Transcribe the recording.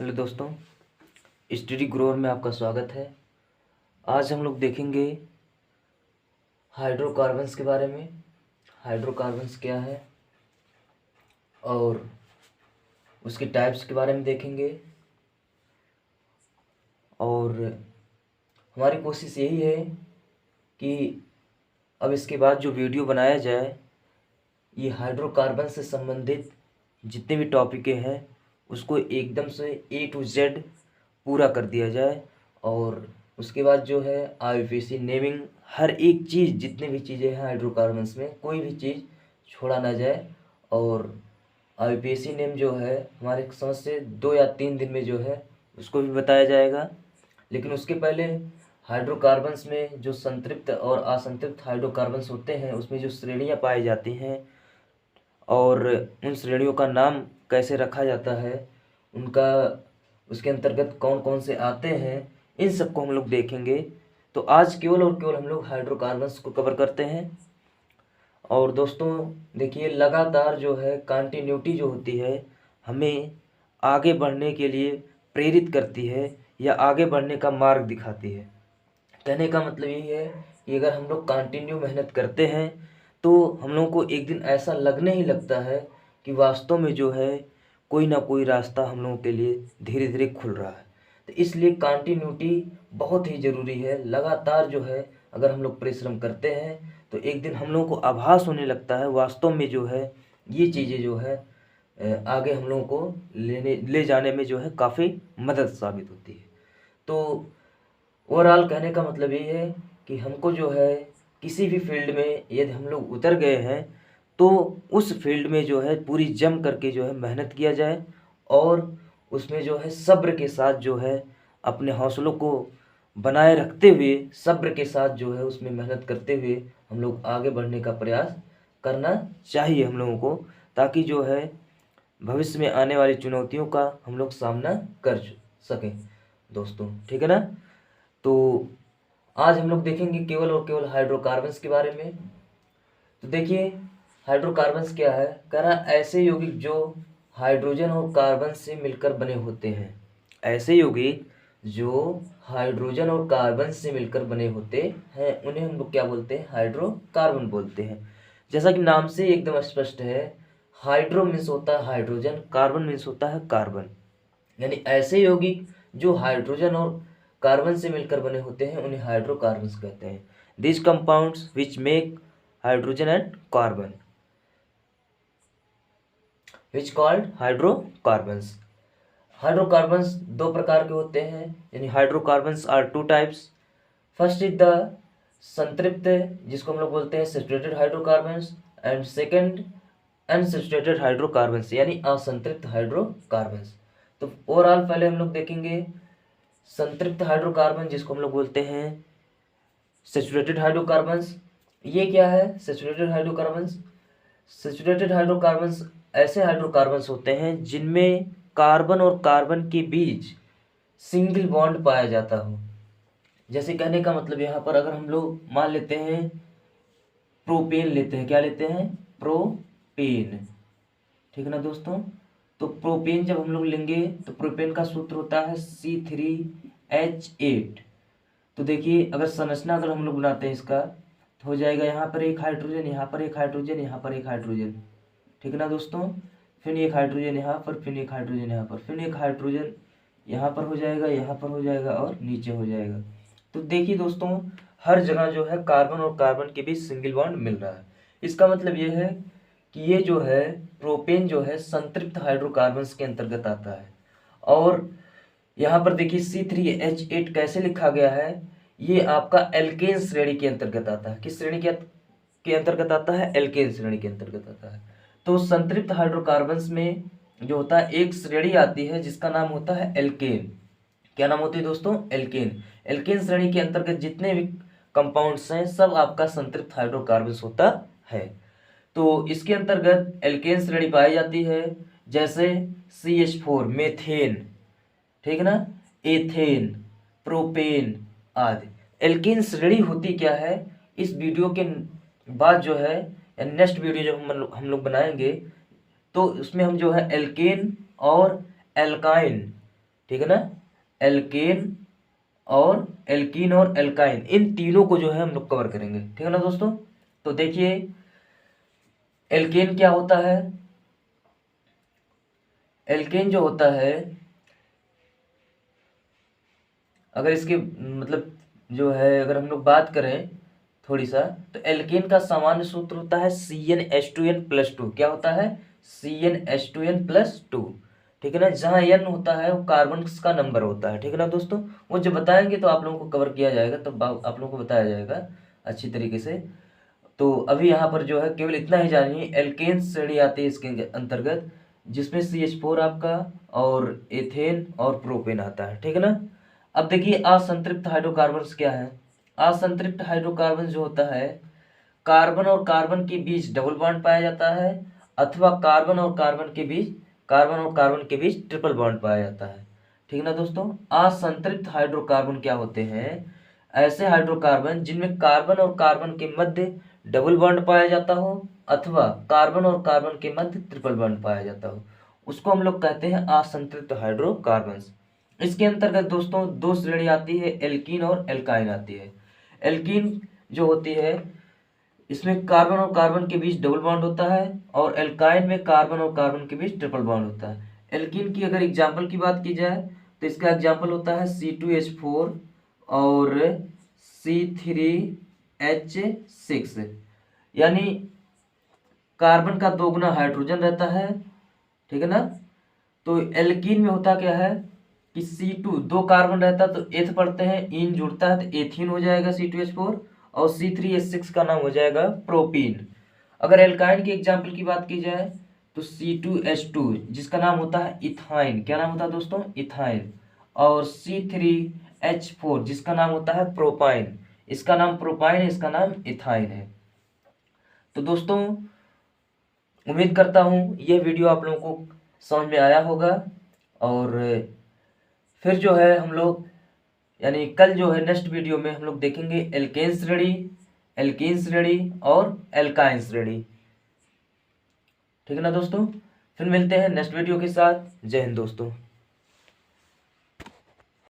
Hello दोस्तों, study Grover में आपका स्वागत है। आज हम लोग देखेंगे हाइड्रोकार्बन्स के बारे में। हाइड्रोकार्बन्स क्या है और उसके टाइप्स के बारे में देखेंगे। और हमारी कोशिश यही है कि अब इसके बाद जो वीडियो बनाया जाए ये हाइड्रोकार्बन से संबंधित जितने भी टॉपिकें हैं उसको एकदम से A to Z पूरा कर दिया जाए। और उसके बाद जो है IUPAC नेमिंग, हर एक चीज़, जितनी भी चीज़ें हैं हाइड्रोकार्बन्स में कोई भी चीज़ छोड़ा ना जाए। और IUPAC नेम जो है हमारे समझ से 2 या 3 दिन में जो है उसको भी बताया जाएगा। लेकिन उसके पहले हाइड्रोकार्बन्स में जो संतृप्त और असंतृप्त हाइड्रोकार्बन्स होते हैं उसमें जो श्रेणियाँ पाई जाती हैं और उन श्रेणियों का नाम कैसे रखा जाता है, उनका उसके अंतर्गत कौन कौन से आते हैं, इन सबको हम लोग देखेंगे। तो आज केवल और केवल हम लोग हाइड्रोकार्बन्स को कवर करते हैं। और दोस्तों देखिए, लगातार जो है कंटिन्यूटी जो होती है हमें आगे बढ़ने के लिए प्रेरित करती है या आगे बढ़ने का मार्ग दिखाती है। कहने का मतलब यही है कि अगर हम लोग कंटिन्यू मेहनत करते हैं तो हम लोगों को एक दिन ऐसा लगने ही लगता है कि वास्तव में जो है कोई ना कोई रास्ता हम लोगों के लिए धीरे धीरे खुल रहा है। तो इसलिए कंटिन्यूटी बहुत ही ज़रूरी है। लगातार जो है अगर हम लोग परिश्रम करते हैं तो एक दिन हम लोगों को आभास होने लगता है वास्तव में जो है ये चीज़ें जो है आगे हम लोगों को ले जाने में जो है काफ़ी मदद साबित होती है। तो ओवरऑल कहने का मतलब ये है कि हमको जो है किसी भी फील्ड में यदि हम लोग उतर गए हैं तो उस फील्ड में जो है पूरी जम करके जो है मेहनत किया जाए और उसमें जो है सब्र के साथ जो है अपने हौसलों को बनाए रखते हुए, सब्र के साथ जो है उसमें मेहनत करते हुए हम लोग आगे बढ़ने का प्रयास करना चाहिए हम लोगों को, ताकि जो है भविष्य में आने वाली चुनौतियों का हम लोग सामना कर सकें दोस्तों। ठीक है ना। तो आज हम लोग देखेंगे केवल और केवल हाइड्रोकार्बन्स के बारे में। तो देखिए, हाइड्रोकार्बन्स क्या है। कह रहा ऐसे यौगिक जो हाइड्रोजन और कार्बन से मिलकर बने होते हैं। ऐसे यौगिक जो हाइड्रोजन और कार्बन से मिलकर बने होते हैं उन्हें हम लोग क्या बोलते हैं, हाइड्रोकार्बन बोलते हैं। जैसा कि नाम से एकदम स्पष्ट है, हाइड्रो मीन्स होता है हाइड्रोजन, कार्बन मीन्स होता है कार्बन। यानी ऐसे यौगिक जो हाइड्रोजन और कार्बन से मिलकर बने होते हैं उन्हें हाइड्रोकार्बन्स कहते हैं। This compounds which make hydrogen and carbon which called hydrocarbons. Hydrocarbons दो प्रकार के होते हैं, यानी hydrocarbons are 2 types. First is the संतृप्त, जिसको हम लोग बोलते हैं saturated hydrocarbons, and second unsaturated hydrocarbons यानी असंतृप्त हाइड्रोकार्बन्स। तो ओवरऑल पहले हम लोग देखेंगे संतृप्त हाइड्रोकार्बन, जिसको हम लोग बोलते हैं सैचुरेटेड हाइड्रोकार्बन्स। ये क्या है सैचुरेटेड हाइड्रोकार्बन्स? सैचुरेटेड हाइड्रोकार्बन्स ऐसे हाइड्रोकार्बन्स होते हैं जिनमें कार्बन और कार्बन के बीच सिंगल बॉन्ड पाया जाता हो। जैसे कहने का मतलब यहाँ पर अगर हम लोग मान लेते हैं प्रोपेन लेते हैं, क्या लेते हैं, प्रोपेन। ठीक है ना दोस्तों। तो प्रोपेन जब हम लोग लेंगे तो प्रोपेन का सूत्र होता है C3H8। तो देखिए, अगर संरचना अगर हम लोग बनाते हैं इसका तो हो जाएगा यहाँ पर एक हाइड्रोजन, यहाँ पर एक हाइड्रोजन, यहाँ पर एक हाइड्रोजन। ठीक है ना दोस्तों। फिर एक हाइड्रोजन यहाँ पर, फिर एक हाइड्रोजन यहाँ पर, फिर एक हाइड्रोजन यहाँ पर हो जाएगा, यहाँ पर हो जाएगा और नीचे हो जाएगा। तो देखिए दोस्तों, हर जगह जो है कार्बन और कार्बन के बीच सिंगल बॉन्ड मिल रहा है। इसका मतलब ये है कि ये जो है प्रोपेन जो है संतृप्त हाइड्रोकार्बन्स के अंतर्गत आता है। और यहाँ पर देखिए C3H8 कैसे लिखा गया है, ये आपका एल्केन श्रेणी के अंतर्गत आता है। किस श्रेणी के अंतर्गत आता है, एल्केन श्रेणी के अंतर्गत आता है। तो संतृप्त हाइड्रोकार्बन्स में जो होता है एक श्रेणी आती है जिसका नाम होता है एल्केन। क्या नाम होती है दोस्तों, एल्केन। एल्केन श्रेणी के अंतर्गत जितने भी कंपाउंड्स हैं सब आपका संतृप्त हाइड्रोकार्बन्स होता है। तो इसके अंतर्गत एल्केन श्रेणी पाई जाती है, जैसे CH4 मेथेन, ठीक है ना, एथेन, प्रोपेन आदि। एल्केन श्रेणी होती क्या है, इस वीडियो के बाद जो है नेक्स्ट वीडियो जब हम लोग बनाएंगे तो उसमें हम जो है एल्केन और एल्काइन ठीक है ना। एल्केन और एल्कीन और एल्काइन, इन तीनों को जो है हम लोग कवर करेंगे, ठीक है ना दोस्तों। तो देखिए एल्केन क्या होता है। एल्केन जो होता है, अगर इसके मतलब जो है अगर हम लोग बात करें थोड़ी सा, तो एल्केन का सामान्य सूत्र होता है CnH2n+2। क्या होता है? CnH2n+2, ठीक है ना। जहाँ n होता है वो कार्बन का नंबर होता है, ठीक है ना दोस्तों। वो जब बताएंगे तो आप लोगों को कवर किया जाएगा, तब आप लोगों को बताया जाएगा अच्छी तरीके से। तो अभी यहाँ पर जो है केवल इतना ही जानिए, एल्केन श्रेणी आती है इसके अंतर्गत, जिसमें CH4 आपका और एथेन और प्रोपेन आता है, ठीक है ना। अब देखिए असंतृप्त हाइड्रोकार्बन्स क्या है। असंतृप्त हाइड्रोकार्बन जो होता है, कार्बन और कार्बन के बीच डबल बॉन्ड पाया जाता है, अथवा कार्बन और कार्बन के बीच ट्रिपल बॉन्ड पाया जाता है, ठीक है ना दोस्तों। असंतृप्त हाइड्रोकार्बन क्या होते हैं? ऐसे हाइड्रोकार्बन जिनमें कार्बन और कार्बन के मध्य डबल बॉन्ड पाया जाता हो, अथवा कार्बन और कार्बन के मध्य ट्रिपल बॉन्ड पाया जाता हो, उसको हम लोग कहते हैं असंतृप्त हाइड्रोकार्बन्स। इसके अंतर्गत दोस्तों दो श्रेणी आती है, एल्कीन और एल्काइन आती है। एल्कीन जो होती है, इसमें कार्बन और कार्बन के बीच डबल बॉन्ड होता है, और एल्काइन में कार्बन और कार्बन के बीच ट्रिपल बॉन्ड होता है। एल्कीन की अगर एग्जाम्पल की बात की जाए तो इसका एग्जाम्पल होता है C2H4 और C3H6, यानी कार्बन का दोगुना हाइड्रोजन रहता है, ठीक है ना। तो एल्कीन में होता क्या है कि C2 दो कार्बन रहता है तो एथ पढ़ते हैं, इन जुड़ता है तो एथीन हो जाएगा C2H4, और C3H6 का नाम हो जाएगा प्रोपीन। अगर एल्काइन की एग्जाम्पल की बात की जाए तो C2H2 जिसका नाम होता है इथाइन, क्या नाम होता है दोस्तों? इथाइन। और C3H4 जिसका नाम होता है प्रोपाइन, इसका नाम प्रोपाइन है, इसका नाम इथाइन है। तो दोस्तों उम्मीद करता हूँ यह वीडियो आप लोगों को समझ में आया होगा, और फिर जो है हम लोग यानी कल जो है नेक्स्ट वीडियो में हम लोग देखेंगे एल्केन श्रेणी, एल्कीन श्रेणी और एल्काइन श्रेणी, ठीक है ना दोस्तों। फिर मिलते हैं नेक्स्ट वीडियो के साथ। जय हिंद दोस्तों।